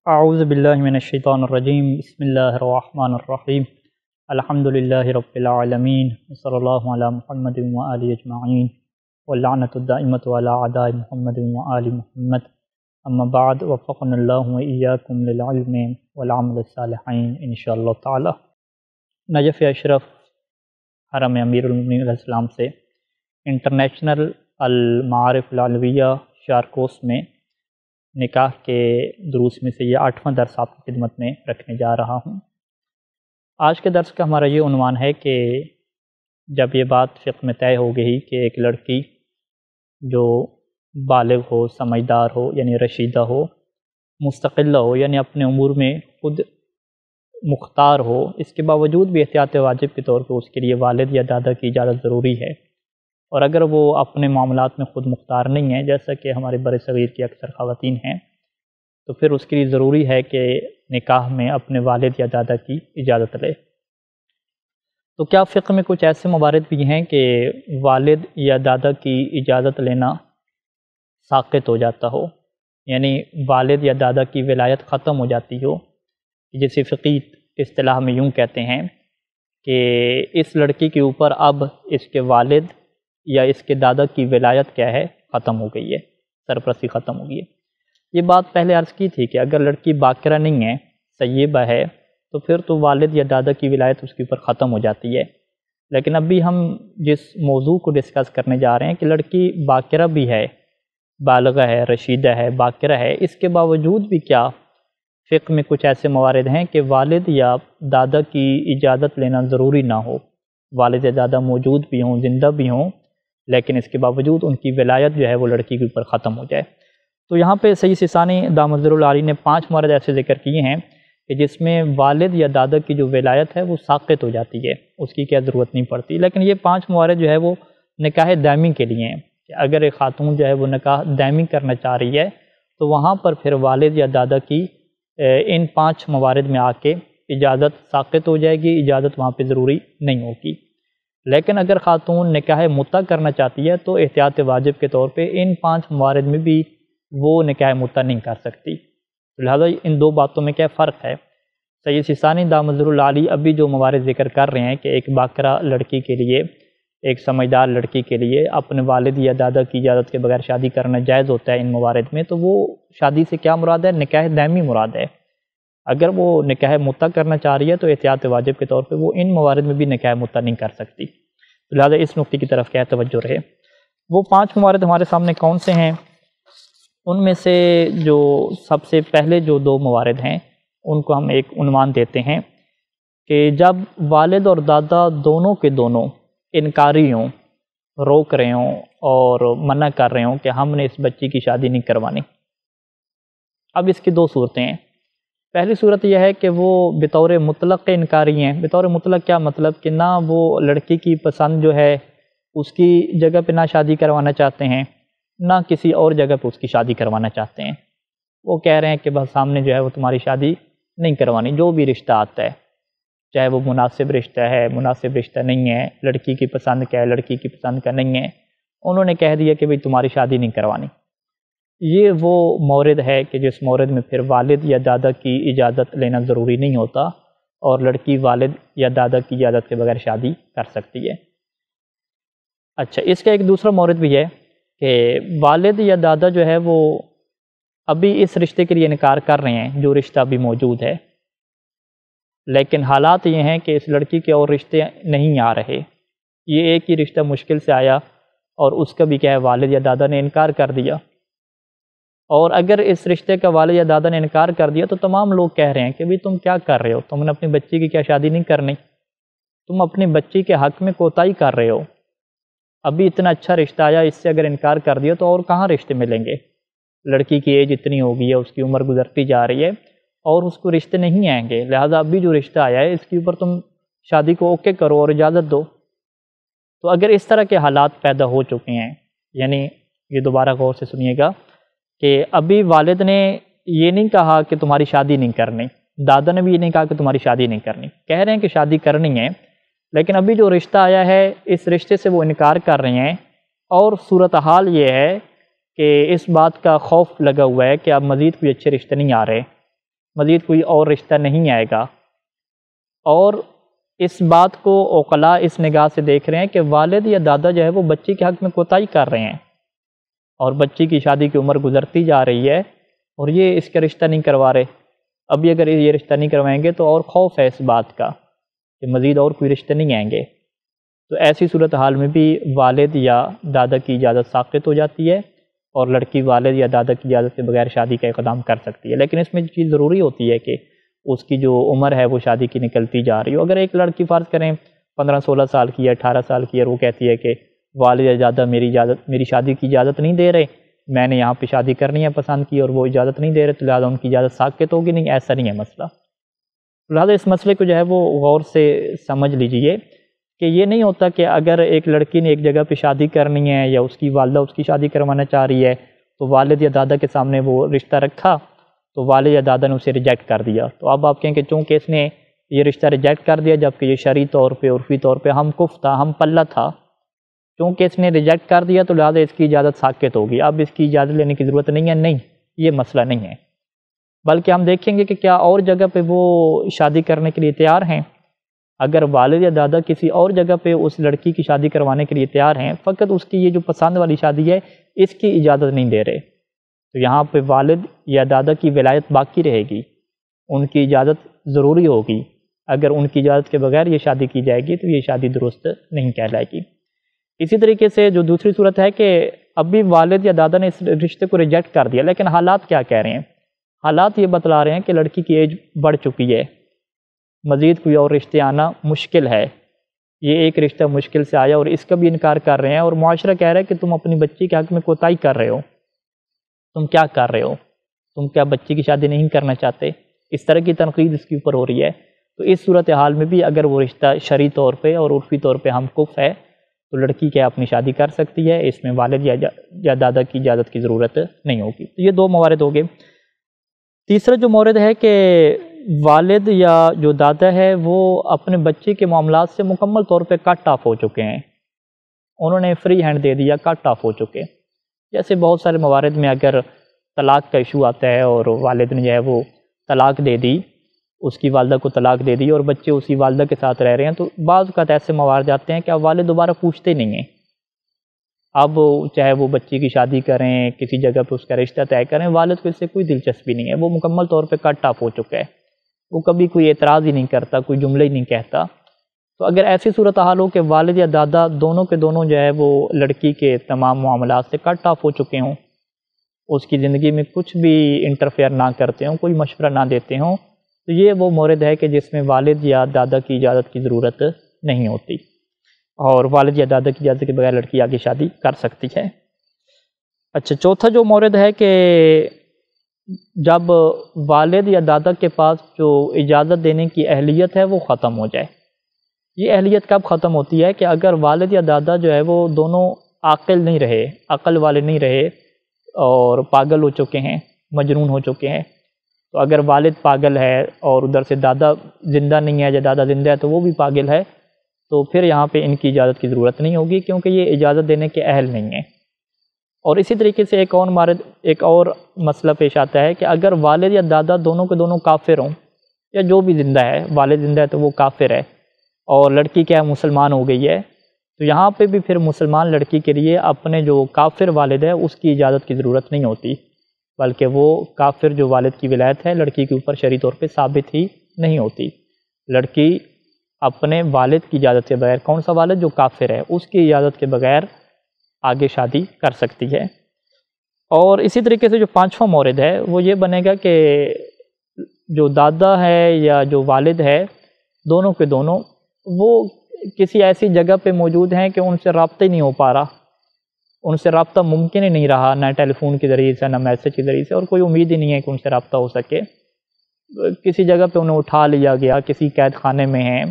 اعوذ باللہ من الشیطان الرجیم بسم اللہ الرحمن الرحیم الحمد للہ رب العالمین صلی اللہ علی محمد وآلہ اجمعین واللعنۃ الدائمۃ علی اعداء محمد وآل محمد اما بعد وفقنا اللہ وإیاکم للعلم والعمل الصالحین انشاءاللہ تعالی۔ نجف اشرف حرم امیر المومنین علیہ السلام سے انٹرنیشنل المعارف العلویہ شارکوس میں نکاح کے دروس میں سے یہ 8واں درس آپ کی خدمت میں رکھنے جا رہا ہوں۔ آج کے درس کا ہمارا یہ عنوان ہے کہ جب یہ بات فقہ میں طے ہو گئی کہ ایک لڑکی جو بالغ ہو، سمجھدار ہو یعنی رشیدہ ہو، مستقلہ ہو یعنی اپنے امور میں خود مختار ہو، اس کے باوجود بھی احتیاط واجب کے طور پہ اس کے لیے والد یا دادا کی اجازت ضروری ہے، اور اگر وہ اپنے معاملات میں خود مختار نہیں ہے جیسا کہ ہمارے بر صغیر کی اکثر خواتین ہیں، تو پھر اس کے لیے ضروری ہے کہ نکاح میں اپنے والد یا دادا کی اجازت لے۔ تو کیا فقہ میں کچھ ایسے موارد بھی ہیں کہ والد یا دادا کی اجازت لینا ساقط ہو جاتا ہو، یعنی والد یا دادا کی ولایت ختم ہو جاتی ہو، جسے فقہی اصطلاح میں یوں کہتے ہیں کہ اس لڑکی کے اوپر اب اس کے والد یا اس کے دادا کی ولایت کیا ہے، ختم ہو گئی ہے، سرپرستی ختم ہو گئی ہے۔ یہ بات پہلے عرض کی تھی کہ اگر لڑکی باکرہ نہیں ہے، سیبہ ہے، تو پھر تو والد یا دادا کی ولایت اس کے اوپر ختم ہو جاتی ہے۔ لیکن ابھی ہم جس موضوع کو ڈسکس کرنے جا رہے ہیں کہ لڑکی باکرہ بھی ہے، بالغہ ہے، رشیدہ ہے، باکرہ ہے، اس کے باوجود بھی کیا فقہ میں کچھ ایسے موارد ہیں کہ والد یا دادا کی اجازت لینا ضروری نہ ہو، والد یا دادا موجود بھی ہوں، زندہ بھی ہوں، لیکن اس کے باوجود ان کی ولایت جو ہے وہ لڑکی کے اوپر ختم ہو جائے۔ تو یہاں پہ سید سیستانی دامت العالی نے 5 موارد ایسے ذکر کیے ہیں کہ جس میں والد یا دادا کی جو ولایت ہے وہ ساقط ہو جاتی ہے، اس کی کیا ضرورت نہیں پڑتی۔ لیکن یہ 5 موارد جو ہے وہ نکاح دائمی کے لیے ہیں کہ اگر ایک خاتون جو ہے وہ نکاح دائمی کرنا چاہ رہی ہے تو وہاں پر پھر والد یا دادا کی ان 5 موارد میں آ کے اجازت ساقط ہو جائے گی، اجازت وہاں پہ ضروری نہیں ہوگی۔ لیکن اگر خاتون نکاح متع کرنا چاہتی ہے تو احتیاط واجب کے طور پہ ان 5 موارد میں بھی وہ نکاح متع نہیں کر سکتی۔ لہٰذا ان 2 باتوں میں کیا فرق ہے؟ سید سیستانی دامت العالی ابھی جو موارد ذکر کر رہے ہیں کہ ایک باکرہ لڑکی کے لیے، ایک سمجھدار لڑکی کے لیے اپنے والد یا دادا کی اجازت کے بغیر شادی کرنا جائز ہوتا ہے ان موارد میں، تو وہ شادی سے کیا مراد ہے؟ نکاح دائمی مراد ہے۔ اگر وہ نکاح متع کرنا چاہ رہی ہے تو احتیاط واجب کے طور پہ وہ ان موارد میں بھی نکاح متع نہیں کر سکتی۔ لہٰذا اس نقطے کی طرف کیا توجہ رہے۔ وہ 5 موارد ہمارے سامنے کون سے ہیں؟ ان میں سے جو سب سے پہلے جو 2 موارد ہیں ان کو ہم ایک عنوان دیتے ہیں کہ جب والد اور دادا دونوں کے دونوں انکاری ہوں، روک رہے ہوں اور منع کر رہے ہوں کہ ہم نے اس بچی کی شادی نہیں کروانی۔ اب اس کی 2 صورتیں ہیں۔ پہلی صورت یہ ہے کہ وہ بطور مطلق انکاری ہیں۔ بطور مطلق کیا مطلب کہ نہ وہ لڑکی کی پسند جو ہے اس کی جگہ پہ نہ شادی کروانا چاہتے ہیں، نہ کسی اور جگہ پہ اس کی شادی کروانا چاہتے ہیں۔ وہ کہہ رہے ہیں کہ بس سامنے جو ہے وہ تمہاری شادی نہیں کروانی، جو بھی رشتہ آتا ہے، چاہے وہ مناسب رشتہ ہے، مناسب رشتہ نہیں ہے، لڑکی کی پسند کا ہے، لڑکی کی پسند کا نہیں ہے، انہوں نے کہہ دیا کہ بھئی تمہاری شادی نہیں کروانی۔ یہ وہ مورد ہے کہ جس مورد میں پھر والد یا دادا کی اجازت لینا ضروری نہیں ہوتا اور لڑکی والد یا دادا کی اجازت کے بغیر شادی کر سکتی ہے۔ اچھا، اس کا ایک دوسرا مورد بھی ہے کہ والد یا دادا جو ہے وہ ابھی اس رشتے کے لیے انکار کر رہے ہیں جو رشتہ ابھی موجود ہے، لیکن حالات یہ ہیں کہ اس لڑکی کے اور رشتے نہیں آ رہے، یہ ایک ہی رشتہ مشکل سے آیا اور اس کا بھی کیا ہے والد یا دادا نے انکار کر دیا۔ اور اگر اس رشتے کا والد یا دادا نے انکار کر دیا تو تمام لوگ کہہ رہے ہیں کہ بھئی تم کیا کر رہے ہو، تم نے اپنی بچی کی کیا شادی نہیں کرنی، تم اپنی بچی کے حق میں کوتاہی کر رہے ہو، ابھی اتنا اچھا رشتہ آیا، اس سے اگر انکار کر دیا تو اور کہاں رشتے ملیں گے؟ لڑکی کی ایج اتنی ہو گئی ہے، اس کی عمر گزرتی جا رہی ہے اور اس کو رشتے نہیں آئیں گے، لہٰذا ابھی جو رشتہ آیا ہے اس کے اوپر تم شادی کو اوکے کرو اور اجازت دو۔ تو اگر اس طرح کے حالات پیدا ہو چکے ہیں، یعنی یہ دوبارہ غور سے سنیے گا کہ ابھی والد نے یہ نہیں کہا کہ تمہاری شادی نہیں کرنی، دادا نے بھی یہ نہیں کہا کہ تمہاری شادی نہیں کرنی، کہہ رہے ہیں کہ شادی کرنی ہے، لیکن ابھی جو رشتہ آیا ہے اس رشتے سے وہ انکار کر رہے ہیں، اور صورتحال یہ ہے کہ اس بات کا خوف لگا ہوا ہے کہ اب مزید کوئی اچھے رشتے نہیں آ رہے، مزید کوئی اور رشتہ نہیں آئے گا۔ اور اس بات کو عقلاء اس نگاہ سے دیکھ رہے ہیں کہ والد یا دادا جو ہے وہ بچی کے حق میں کوتاہی کر رہے ہیں، اور بچی کی شادی کی عمر گزرتی جا رہی ہے اور یہ اس کا رشتہ نہیں کروا رہے۔ ابھی اگر یہ رشتہ نہیں کروائیں گے تو اور خوف ہے اس بات کا کہ مزید اور کوئی رشتے نہیں آئیں گے، تو ایسی صورتحال میں بھی والد یا دادا کی اجازت ساقط ہو جاتی ہے اور لڑکی والد یا دادا کی اجازت کے بغیر شادی کا اقدام کر سکتی ہے۔ لیکن اس میں چیز ضروری ہوتی ہے کہ اس کی جو عمر ہے وہ شادی کی نکلتی جا رہی ہو۔ اگر ایک لڑکی فرض کریں 15-16 سال کی ہے، 18 سال کی ہے، اور وہ کہتی ہے کہ والد یا دادا میری شادی کی اجازت نہیں دے رہے، میں نے یہاں پہ شادی کرنی ہے پسند کی اور وہ اجازت نہیں دے رہے، تو لہٰذا ان کی اجازت ساقط ہوگی نہیں، ایسا نہیں ہے مسئلہ۔ لہٰذا اس مسئلے کو جو ہے وہ غور سے سمجھ لیجئے کہ یہ نہیں ہوتا کہ اگر ایک لڑکی نے ایک جگہ پہ شادی کرنی ہے یا اس کی والدہ اس کی شادی کروانا چاہ رہی ہے تو والد یا دادا کے سامنے وہ رشتہ رکھا تو والد یا دادا نے اسے ریجیکٹ کر دیا، تو اب آپ کہیں کہ چونکہ اس نے یہ رشتہ ریجیکٹ کر دیا جبکہ یہ شرعی طور پہ عرفی طور پہ ہم کف تھا، ہم پلہ تھا، چونکہ اس نے ریجیکٹ کر دیا تو لہٰذا اس کی اجازت ساقط ہوگی، اب اس کی اجازت لینے کی ضرورت نہیں ہے۔ نہیں، یہ مسئلہ نہیں ہے، بلکہ ہم دیکھیں گے کہ کیا اور جگہ پہ وہ شادی کرنے کے لیے تیار ہیں۔ اگر والد یا دادا کسی اور جگہ پہ اس لڑکی کی شادی کروانے کے لیے تیار ہیں، فقط اس کی یہ جو پسند والی شادی ہے اس کی اجازت نہیں دے رہے، تو یہاں پہ والد یا دادا کی ولایت باقی رہے گی، ان کی اجازت ضروری ہوگی۔ اگر ان کی اجازت کے بغیر یہ شادی کی جائے گی تو یہ شادی درست نہیں کہلائے گی۔ اسی طریقے سے جو دوسری صورت ہے کہ اب بھی والد یا دادا نے اس رشتے کو ریجیکٹ کر دیا، لیکن حالات کیا کہہ رہے ہیں؟ حالات یہ بتلا رہے ہیں کہ لڑکی کی ایج بڑھ چکی ہے، مزید کوئی اور رشتے آنا مشکل ہے، یہ ایک رشتہ مشکل سے آیا اور اس کا بھی انکار کر رہے ہیں، اور معاشرہ کہہ رہا ہے کہ تم اپنی بچی کے حق میں کوتاہی کر رہے ہو، تم کیا کر رہے ہو، تم کیا بچی کی شادی نہیں کرنا چاہتے؟ اس طرح کی تنقید اس کے اوپر ہو رہی ہے۔ تو اس صورتحال میں بھی اگر وہ رشتہ شرعی طور پہ اور عرفی طور پہ ہم کف ہے تو لڑکی کیا اپنی شادی کر سکتی ہے، اس میں والد یا دادا کی اجازت کی ضرورت نہیں ہوگی۔ تو یہ دو موارد ہو گئے۔ تیسرا جو مورد ہے کہ والد یا جو دادا ہے وہ اپنے بچے کے معاملات سے مکمل طور پہ کٹ آف ہو چکے ہیں، انہوں نے فری ہینڈ دے دیا، کٹ آف ہو چکے۔ جیسے بہت سارے موارد میں اگر طلاق کا ایشو آتا ہے اور والد نے جو ہے وہ طلاق دے دی، اس کی والدہ کو طلاق دے دی اور بچے اسی والدہ کے ساتھ رہ رہے ہیں، تو بعض اوقات ایسے موارد آتے ہیں کہ اب والد دوبارہ پوچھتے نہیں ہیں، اب چاہے وہ بچی کی شادی کریں، کسی جگہ پہ اس کا رشتہ طے کریں، والد کو اس سے کوئی دلچسپی نہیں ہے، وہ مکمل طور پہ کٹ آف ہو چکا ہے، وہ کبھی کوئی اعتراض ہی نہیں کرتا، کوئی جملہ ہی نہیں کہتا۔ تو اگر ایسی صورتحال ہو کہ والد یا دادا دونوں کے دونوں جو ہے وہ لڑکی کے تمام معاملات سے کٹ آف ہو چکے ہوں، اس کی زندگی میں کچھ بھی انٹرفیئر نہ کرتے ہوں، کوئی مشورہ نہ دیتے ہوں، تو یہ وہ مورد ہے کہ جس میں والد یا دادا کی اجازت کی ضرورت نہیں ہوتی، اور والد یا دادا کی اجازت کے بغیر لڑکی آگے شادی کر سکتی ہے۔ اچھا، چوتھا جو مورد ہے کہ جب والد یا دادا کے پاس جو اجازت دینے کی اہلیت ہے وہ ختم ہو جائے۔ یہ اہلیت کب ختم ہوتی ہے کہ اگر والد یا دادا جو ہے وہ دونوں عاقل نہیں رہے، عقل والے نہیں رہے اور پاگل ہو چکے ہیں، مجنون ہو چکے ہیں، تو اگر والد پاگل ہے اور ادھر سے دادا زندہ نہیں ہے یا دادا زندہ ہے تو وہ بھی پاگل ہے، تو پھر یہاں پہ ان کی اجازت کی ضرورت نہیں ہوگی کیونکہ یہ اجازت دینے کے اہل نہیں ہیں۔ اور اسی طریقے سے ایک اور مسئلہ پیش آتا ہے کہ اگر والد یا دادا دونوں کے دونوں کافر ہوں، یا جو بھی زندہ ہے، والد زندہ ہے تو وہ کافر ہے اور لڑکی کیا ہے مسلمان ہو گئی ہے، تو یہاں پہ بھی پھر مسلمان لڑکی کے لیے اپنے جو کافر والد ہے اس کی اجازت کی ضرورت نہیں ہوتی، بلکہ وہ کافر جو والد کی ولایت ہے لڑکی کے اوپر شرعی طور پہ ثابت ہی نہیں ہوتی۔ لڑکی اپنے والد کی اجازت کے بغیر، کون سا والد؟ جو کافر ہے، اس کی اجازت کے بغیر آگے شادی کر سکتی ہے۔ اور اسی طریقے سے جو پانچواں مورد ہے وہ یہ بنے گا کہ جو دادا ہے یا جو والد ہے دونوں کے دونوں وہ کسی ایسی جگہ پہ موجود ہیں کہ ان سے رابطہ ہی نہیں ہو پا رہا، ان سے رابطہ ممکن ہی نہیں رہا، نہ ٹیلی فون کے ذریعے سے نہ میسج کے ذریعے سے، اور کوئی امید ہی نہیں ہے کہ ان سے رابطہ ہو سکے۔ کسی جگہ پہ انہیں اٹھا لیا گیا، کسی قید خانے میں ہیں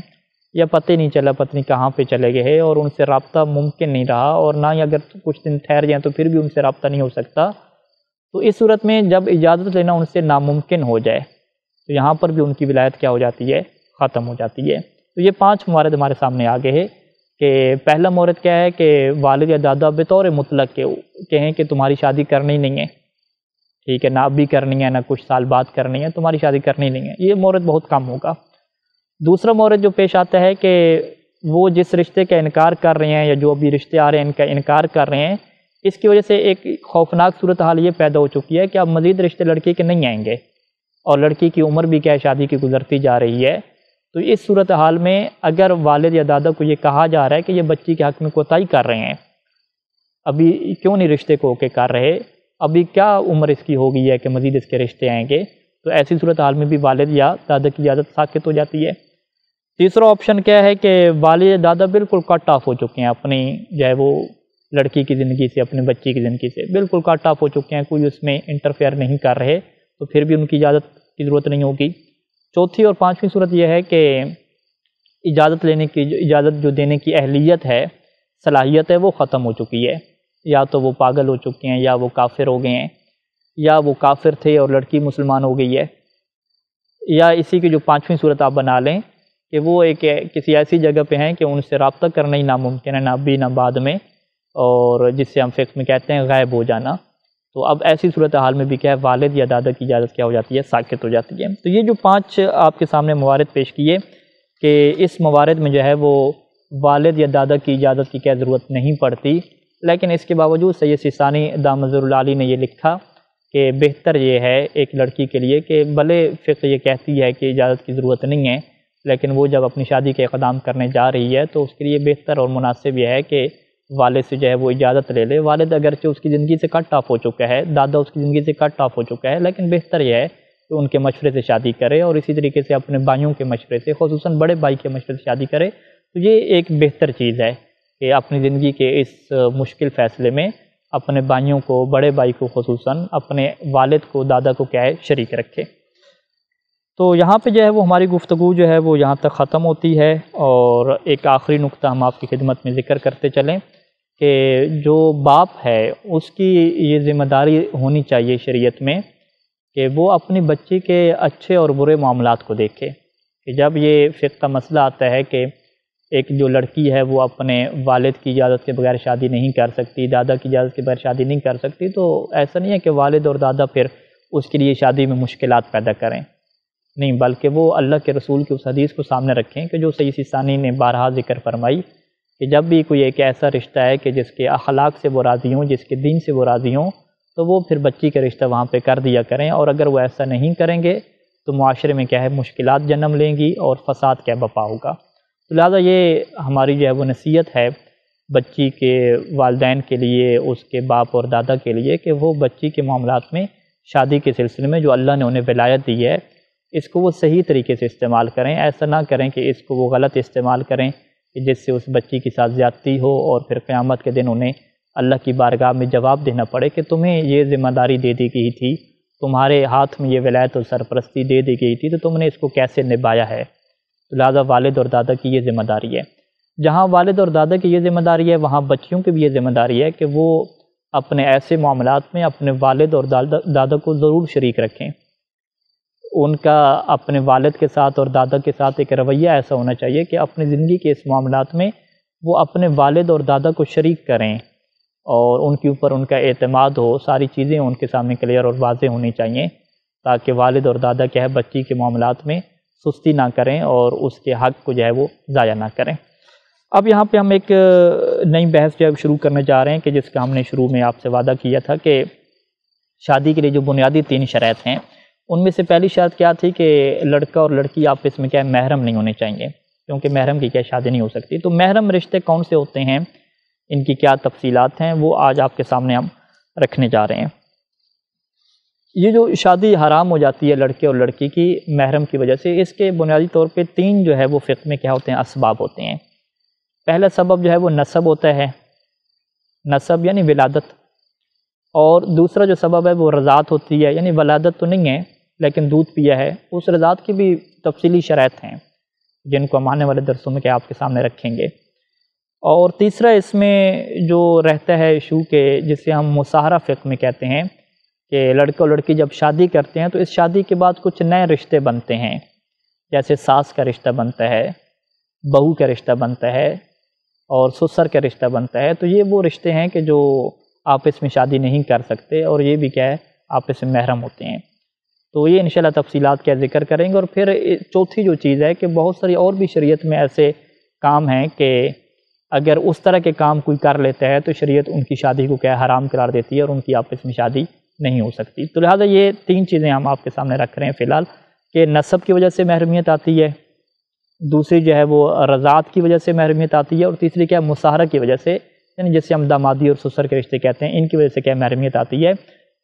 یا پتہ نہیں چلا پتنی کہاں پہ چلے گئے اور ان سے رابطہ ممکن نہیں رہا، اور نہ ہی اگر کچھ دن ٹھہر جائیں تو پھر بھی ان سے رابطہ نہیں ہو سکتا، تو اس صورت میں جب اجازت لینا ان سے ناممکن ہو جائے تو یہاں پر بھی ان کی ولایت کیا ہو جاتی ہے؟ ختم ہو جاتی ہے۔ تو یہ 5 موارد ہمارے سامنے آگے ہے کہ پہلا مورد کیا ہے کہ والد یا دادا بطور مطلق کہیں کہ تمہاری شادی کرنی نہیں ہے، ٹھیک ہے، نہ ابھی کرنی ہے نہ کچھ سال بعد کرنی ہے، تمہاری شادی کرنی نہیں ہے، یہ مورد بہت کم ہوگا۔ دوسرا مورد جو پیش آتا ہے کہ وہ جس رشتے کا انکار کر رہے ہیں یا جو ابھی رشتے آ رہے ہیں ان کا انکار کر رہے ہیں، اس کی وجہ سے ایک خوفناک صورتحال یہ پیدا ہو چکی ہے کہ اب مزید رشتے لڑکی کے نہیں آئیں گے، اور لڑکی کی عمر بھی کیا ہے شادی کی گزرتی جا رہی ہے۔ تو اس صورتحال میں اگر والد یا دادا کو یہ کہا جا رہا ہے کہ یہ بچی کے حق میں کوتاہی کر رہے ہیں، ابھی کیوں نہیں رشتے کو اوکے کر رہے، ابھی کیا عمر اس کی ہو گئی ہے کہ مزید اس کے رشتے آئیں گے، تو ایسی صورتحال میں بھی والد یا دادا کی اجازت ساقط ہو جاتی ہے۔ تیسرا آپشن کیا ہے کہ والد دادا بالکل کٹ آف ہو چکے ہیں اپنی جو ہے وہ لڑکی کی زندگی سے، اپنے بچی کی زندگی سے بالکل کٹ آف ہو چکے ہیں، کوئی اس میں انٹرفیئر نہیں کر رہے، تو پھر بھی ان کی اجازت کی ضرورت نہیں ہوگی۔ چوتھی اور پانچویں صورت یہ ہے کہ اجازت جو دینے کی اہلیت ہے، صلاحیت ہے، وہ ختم ہو چکی ہے، یا تو وہ پاگل ہو چکے ہیں یا وہ کافر ہو گئے ہیں، یا وہ کافر تھے اور لڑکی مسلمان ہو گئی ہے، یا اسی کی جو پانچویں صورت آپ بنا لیں کہ وہ ایک کسی ایسی جگہ پہ ہیں کہ ان سے رابطہ کرنا ہی ناممکن ہے، نہ ابھی نہ بعد میں، اور جس سے ہم فقہ میں کہتے ہیں غائب ہو جانا۔ تو اب ایسی صورتحال میں بھی کیا ہے والد یا دادا کی اجازت کیا ہو جاتی ہے، ساقط ہو جاتی ہے۔ تو یہ جو 5 آپ کے سامنے موارد پیش کیے کہ اس موارد میں جو ہے وہ والد یا دادا کی اجازت کی کیا ضرورت نہیں پڑتی، لیکن اس کے باوجود سید سیستانی دامت ظہر العالی نے یہ لکھا کہ بہتر یہ ہے ایک لڑکی کے لیے کہ بھلے فقہ یہ کہتی ہے کہ اجازت کی ضرورت نہیں ہے، لیکن وہ جب اپنی شادی کے اقدام کرنے جا رہی ہے تو اس کے لیے بہتر اور مناسب یہ ہے کہ والد سے جو ہے وہ اجازت لے لے۔ والد اگرچہ اس کی زندگی سے کٹ آف ہو چکا ہے، دادا اس کی زندگی سے کٹ آف ہو چکا ہے، لیکن بہتر یہ ہے کہ ان کے مشورے سے شادی کرے، اور اسی طریقے سے اپنے بھائیوں کے مشورے سے، خصوصاً بڑے بھائی کے مشورے سے شادی کرے۔ تو یہ ایک بہتر چیز ہے کہ اپنی زندگی کے اس مشکل فیصلے میں اپنے بھائیوں کو، بڑے بھائی کو خصوصاً اپنے والد کو، دادا کو کیا ہے شریک رکھے۔ تو یہاں پہ جو ہے وہ ہماری گفتگو جو ہے وہ یہاں تک ختم ہوتی ہے، اور ایک آخری نقطہ ہم آپ کی خدمت میں ذکر کرتے چلیں کہ جو باپ ہے اس کی یہ ذمہ داری ہونی چاہیے شریعت میں کہ وہ اپنی بچی کے اچھے اور برے معاملات کو دیکھے، کہ جب یہ فقہ کا مسئلہ آتا ہے کہ ایک جو لڑکی ہے وہ اپنے والد کی اجازت کے بغیر شادی نہیں کر سکتی، دادا کی اجازت کے بغیر شادی نہیں کر سکتی، تو ایسا نہیں ہے کہ والد اور دادا پھر اس کے لیے شادی میں مشکلات پیدا کریں، نہیں، بلکہ وہ اللہ کے رسول کی اس حدیث کو سامنے رکھیں کہ جو سید سیستانی نے بارہا ذکر فرمائی کہ جب بھی کوئی ایک ایسا رشتہ ہے کہ جس کے اخلاق سے وہ راضی ہوں، جس کے دین سے وہ راضی ہوں، تو وہ پھر بچی کا رشتہ وہاں پہ کر دیا کریں، اور اگر وہ ایسا نہیں کریں گے تو معاشرے میں کیا ہے مشکلات جنم لیں گی اور فساد کیا بپا ہوگا۔ تو لہٰذا یہ ہماری جو ہے وہ نصیحت ہے بچی کے والدین کے لیے، اس کے باپ اور دادا کے لیے، کہ وہ بچی کے معاملات میں شادی کے سلسلے میں جو اللہ نے انہیں ولایت دی ہے اس کو وہ صحیح طریقے سے استعمال کریں، ایسا نہ کریں کہ اس کو وہ غلط استعمال کریں کہ جس سے اس بچی کے ساتھ زیادتی ہو اور پھر قیامت کے دن انہیں اللہ کی بارگاہ میں جواب دینا پڑے کہ تمہیں یہ ذمہ داری دے دی گئی تھی، تمہارے ہاتھ میں یہ ولایت اور سرپرستی دے دی گئی تھی، تو تم نے اس کو کیسے نبھایا ہے۔ تو لہٰذا والد اور دادا کی یہ ذمہ داری ہے۔ جہاں والد اور دادا کی یہ ذمہ داری ہے وہاں بچیوں کی بھی یہ ذمہ داری ہے کہ وہ اپنے ایسے معاملات میں اپنے والد اور دادا کو ضرور شریک رکھیں۔ ان کا اپنے والد کے ساتھ اور دادا کے ساتھ ایک رویہ ایسا ہونا چاہیے کہ اپنی زندگی کے اس معاملات میں وہ اپنے والد اور دادا کو شریک کریں، اور ان کے اوپر ان کا اعتماد ہو، ساری چیزیں ان کے سامنے کلیئر اور واضح ہونی چاہیے، تاکہ والد اور دادا کیا ہے بچی کے معاملات میں سستی نہ کریں اور اس کے حق کو جو ہے وہ ضائع نہ کریں۔ اب یہاں پہ ہم ایک نئی بحث جو ہے شروع کرنے جا رہے ہیں کہ جس کا ہم نے شروع میں آپ سے وعدہ کیا تھا کہ شادی کے لیے جو بنیادی 3 شرائط ہیں، ان میں سے پہلی شرط کیا تھی کہ لڑکا اور لڑکی آپس میں کیا ہے محرم نہیں ہونے چاہیے، کیونکہ محرم کی کیا شادی نہیں ہو سکتی۔ تو محرم رشتے کون سے ہوتے ہیں، ان کی کیا تفصیلات ہیں، وہ آج آپ کے سامنے ہم رکھنے جا رہے ہیں۔ یہ جو شادی حرام ہو جاتی ہے لڑکے اور لڑکی کی محرم کی وجہ سے، اس کے بنیادی طور پہ 3 جو ہے وہ فقہ میں کیا ہوتے ہیں، اسباب ہوتے ہیں۔ پہلا سبب جو ہے وہ نسب ہوتا ہے، نسب یعنی ولادت، اور دوسرا جو سبب ہے وہ رضاعت ہوتی ہے، یعنی ولادت تو نہیں ہے لیکن دودھ پیا ہے، اس رضاعت کی بھی تفصیلی شرائط ہیں جن کو ہم آنے والے درسوں میں کیا آپ کے سامنے رکھیں گے۔ اور تیسرا اس میں جو رہتا ہے ایشو کہ جسے ہم مصاہرہ فقہ میں کہتے ہیں کہ لڑکا اور لڑکی جب شادی کرتے ہیں تو اس شادی کے بعد کچھ نئے رشتے بنتے ہیں، جیسے ساس کا رشتہ بنتا ہے، بہو کا رشتہ بنتا ہے، اور سسر کا رشتہ بنتا ہے۔ تو یہ وہ رشتے ہیں کہ جو آپس میں شادی نہیں کر سکتے، اور یہ بھی کیا ہے آپس میں محرم ہوتے ہیں۔ تو یہ انشاءاللہ تفصیلات کا ذکر کریں گے۔ اور پھر چوتھی جو چیز ہے کہ بہت ساری اور بھی شریعت میں ایسے کام ہیں کہ اگر اس طرح کے کام کوئی کر لیتا ہے تو شریعت ان کی شادی کو کیا حرام قرار دیتی ہے اور ان کی آپس میں شادی نہیں ہو سکتی۔ تو لہٰذا یہ 3 چیزیں ہم آپ کے سامنے رکھ رہے ہیں فی الحال، کہ نسب کی وجہ سے محرمیت آتی ہے، دوسری جو ہے وہ رضاعت کی وجہ سے محرمیت آتی ہے، اور تیسری کیا مصاہرہ کی وجہ سے، یعنی جیسے ہم دامادی اور سسر کے رشتے کہتے ہیں، ان کی وجہ سے کیا محرمیت آتی ہے۔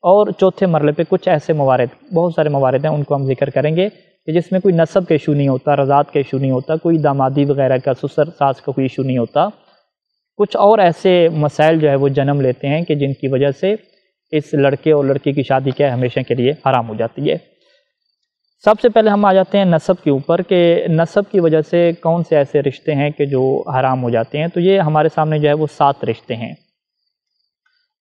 اور چوتھے مرحلے پہ کچھ ایسے موارد، بہت سارے موارد ہیں، ان کو ہم ذکر کریں گے کہ جس میں کوئی نسب کا ایشو نہیں ہوتا، رضاعت کا ایشو نہیں ہوتا، کوئی دامادی وغیرہ کا، سسر ساس کا کوئی ایشو نہیں ہوتا، کچھ اور ایسے مسائل جو ہے وہ جنم لیتے ہیں کہ جن کی وجہ سے اس لڑکے اور لڑکی کی شادی کیا ہمیشہ کے لیے حرام ہو جاتی ہے۔ سب سے پہلے ہم آ جاتے ہیں نسب کے اوپر کہ نسب کی وجہ سے کون سے ایسے رشتے ہیں کہ جو حرام ہو جاتے ہیں۔ تو یہ ہمارے سامنے جو ہے وہ 7 رشتے ہیں،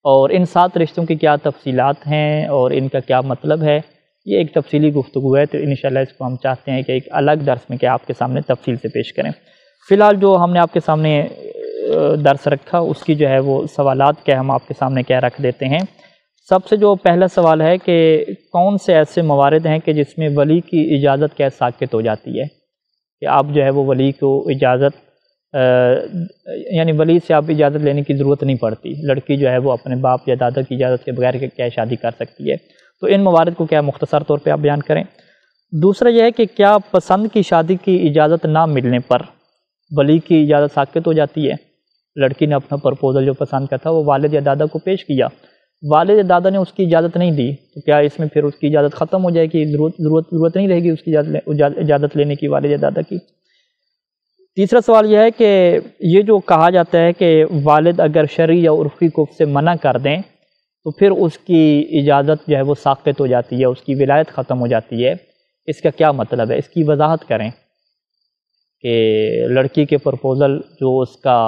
اور ان 7 رشتوں کی کیا تفصیلات ہیں اور ان کا کیا مطلب ہے، یہ ایک تفصیلی گفتگو ہے۔ تو انشاءاللہ اس کو ہم چاہتے ہیں کہ ایک الگ درس میں کہ آپ کے سامنے تفصیل سے پیش کریں۔ فی الحال جو ہم نے آپ کے سامنے درس رکھا اس کی جو ہے وہ سوالات کیا ہم آپ کے سامنے کیا رکھ دیتے ہیں۔ سب سے جو پہلا سوال ہے کہ کون سے ایسے موارد ہیں کہ جس میں ولی کی اجازت کیا ساقط ہو جاتی ہے، کہ آپ جو ہے وہ ولی کو اجازت یعنی ولی سے آپ اجازت لینے کی ضرورت نہیں پڑتی، لڑکی جو ہے وہ اپنے باپ یا دادا کی اجازت کے بغیر کیا شادی کر سکتی ہے۔ تو ان موارد کو کیا مختصر طور پہ آپ بیان کریں۔ دوسرا یہ ہے کہ کیا پسند کی شادی کی اجازت نہ ملنے پر ولی کی اجازت ساقط ہو جاتی ہے۔ لڑکی نے اپنا پرپوزل جو پسند کا تھا وہ والد یا دادا کو پیش کیا، والد یا دادا نے اس کی اجازت نہیں دی، تو کیا اس میں پھر اس کی اجازت ختم ہو جائے گی، ضرورت نہیں رہے گی اس کی اجازت لینے کی والد یا دادا کی۔ تیسرا سوال یہ ہے کہ یہ جو کہا جاتا ہے کہ والد اگر شرعی یا عرفی کفر سے منع کر دیں تو پھر اس کی اجازت جو ہے وہ ساقط ہو جاتی ہے، اس کی ولایت ختم ہو جاتی ہے، اس کا کیا مطلب ہے، اس کی وضاحت کریں کہ لڑکی کے پرپوزل جو اس کا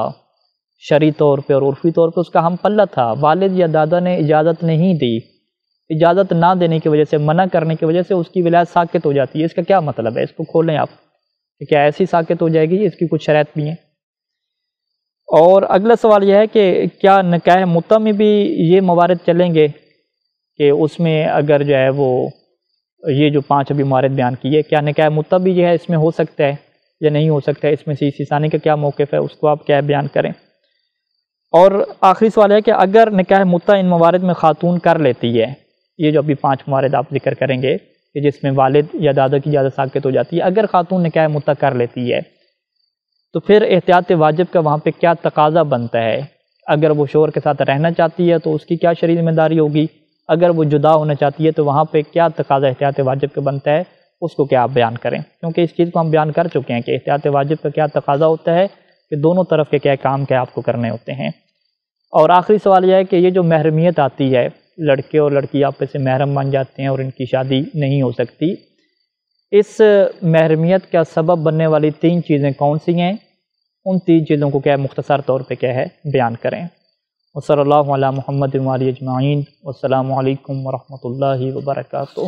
شرعی طور پہ اور عرفی طور پہ اس کا ہم پلہ تھا، والد یا دادا نے اجازت نہیں دی، اجازت نہ دینے کی وجہ سے، منع کرنے کی وجہ سے اس کی ولایت ساقط ہو جاتی ہے، اس کا کیا مطلب ہے، اس کو کھولیں آپ کہ کیا ایسی ساقط ہو جائے گی، اس کی کچھ شرائط بھی ہیں۔ اور اگلا سوال یہ ہے کہ کیا نکاح متع میں بھی یہ موارد چلیں گے کہ اس میں اگر جو ہے وہ یہ جو 5 ابھی موارد بیان کیے، کیا نکاح متع بھی جو ہے اس میں ہو سکتا ہے یا نہیں ہو سکتا ہے، اس میں سے ثانی کا کیا موقف ہے، اس کو آپ کیا بیان کریں۔ اور آخری سوال ہے کہ اگر نکاح متع ان موارد میں خاتون کر لیتی ہے، یہ جو ابھی 5 موارد آپ ذکر کریں گے کہ جس میں والد یا دادا کی اجازت ساقط ہو جاتی ہے، اگر خاتون نکاح متع کر لیتی ہے تو پھر احتیاط واجب کا وہاں پہ کیا تقاضا بنتا ہے، اگر وہ شوہر کے ساتھ رہنا چاہتی ہے تو اس کی کیا شرعی ذمہ داری ہوگی، اگر وہ جدا ہونا چاہتی ہے تو وہاں پہ کیا تقاضا احتیاط واجب کا بنتا ہے، اس کو کیا آپ بیان کریں، کیونکہ اس چیز کو ہم بیان کر چکے ہیں کہ احتیاط واجب کا کیا تقاضا ہوتا ہے کہ دونوں طرف کے کیا کام کیا آپ کو کرنے ہوتے ہیں۔ اور آخری سوال یہ ہے کہ یہ جو محرمیت آتی ہے، لڑکے اور لڑکی آپس سے محرم بن جاتے ہیں اور ان کی شادی نہیں ہو سکتی، اس محرمیت کا سبب بننے والی 3 چیزیں کون سی ہیں، ان 3 چیزوں کو کیا مختصر طور پہ کیا ہے بیان کریں۔ وصلی اللہ علی محمد و آلہ اجمعین، والسلام علیکم ورحمۃ اللہ وبرکاتہ۔